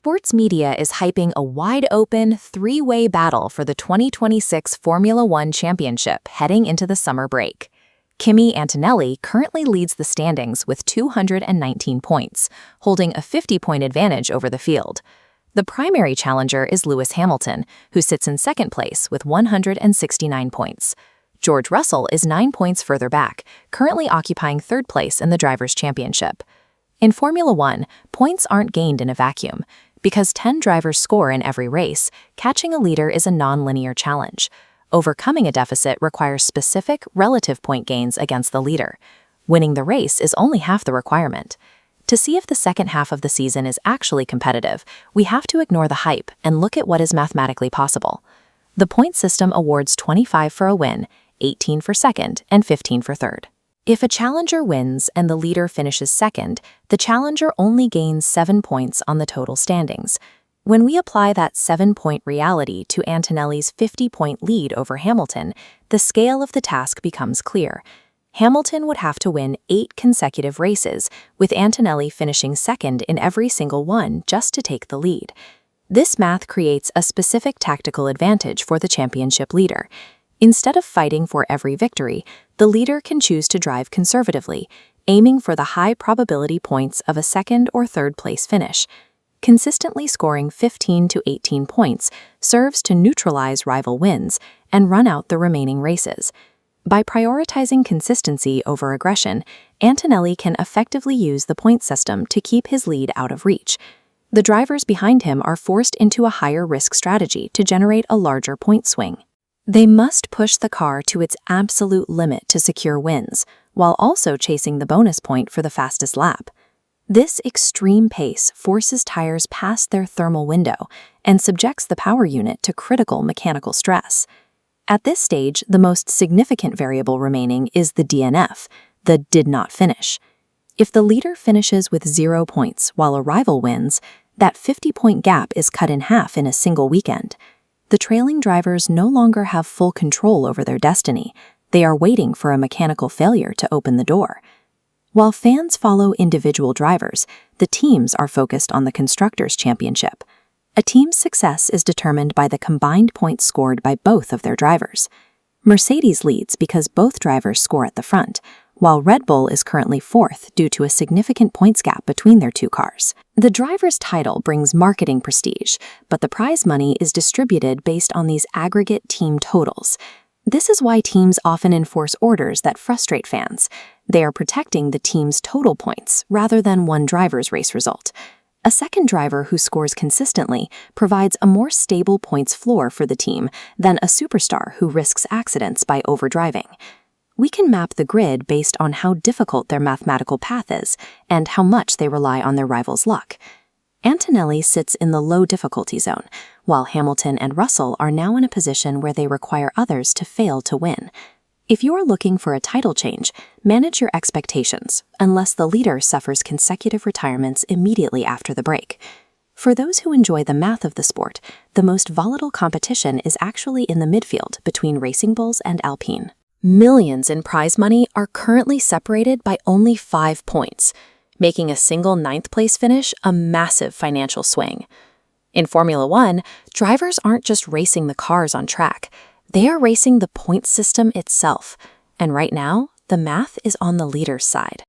Sports media is hyping a wide-open, three-way battle for the 2026 Formula One Championship heading into the summer break. Kimi Antonelli currently leads the standings with 219 points, holding a 50-point advantage over the field. The primary challenger is Lewis Hamilton, who sits in second place with 169 points. George Russell is 9 points further back, currently occupying third place in the Drivers' Championship. In Formula One, points aren't gained in a vacuum. Because 10 drivers score in every race, catching a leader is a non-linear challenge. Overcoming a deficit requires specific, relative point gains against the leader. Winning the race is only half the requirement. To see if the second half of the season is actually competitive, we have to ignore the hype and look at what is mathematically possible. The point system awards 25 for a win, 18 for second, and 15 for third. If a challenger wins and the leader finishes second, the challenger only gains 7 points on the total standings. When we apply that 7-point reality to Antonelli's 50-point lead over Hamilton, the scale of the task becomes clear. Hamilton would have to win 8 consecutive races, with Antonelli finishing second in every single one just to take the lead. This math creates a specific tactical advantage for the championship leader. Instead of fighting for every victory, the leader can choose to drive conservatively, aiming for the high probability points of a second or third place finish. Consistently scoring 15 to 18 points serves to neutralize rival wins and run out the remaining races. By prioritizing consistency over aggression, Antonelli can effectively use the point system to keep his lead out of reach. The drivers behind him are forced into a higher risk strategy to generate a larger point swing. They must push the car to its absolute limit to secure wins, while also chasing the bonus point for the fastest lap. This extreme pace forces tires past their thermal window and subjects the power unit to critical mechanical stress. At this stage, the most significant variable remaining is the DNF, the did not finish. If the leader finishes with 0 points while a rival wins, that 50-point gap is cut in half in a single weekend. The trailing drivers no longer have full control over their destiny. They are waiting for a mechanical failure to open the door. While fans follow individual drivers, the teams are focused on the Constructors' Championship. A team's success is determined by the combined points scored by both of their drivers. Mercedes leads because both drivers score at the front, while Red Bull is currently fourth due to a significant points gap between their two cars. The driver's title brings marketing prestige, but the prize money is distributed based on these aggregate team totals. This is why teams often enforce orders that frustrate fans. They are protecting the team's total points rather than one driver's race result. A second driver who scores consistently provides a more stable points floor for the team than a superstar who risks accidents by overdriving. We can map the grid based on how difficult their mathematical path is and how much they rely on their rivals' luck. Antonelli sits in the low difficulty zone, while Hamilton and Russell are now in a position where they require others to fail to win. If you're looking for a title change, manage your expectations, unless the leader suffers consecutive retirements immediately after the break. For those who enjoy the math of the sport, the most volatile competition is actually in the midfield between Racing Bulls and Alpine. Millions in prize money are currently separated by only 5 points, making a single 9th place finish a massive financial swing. In Formula One, drivers aren't just racing the cars on track, they are racing the point system itself, and right now, the math is on the leader's side.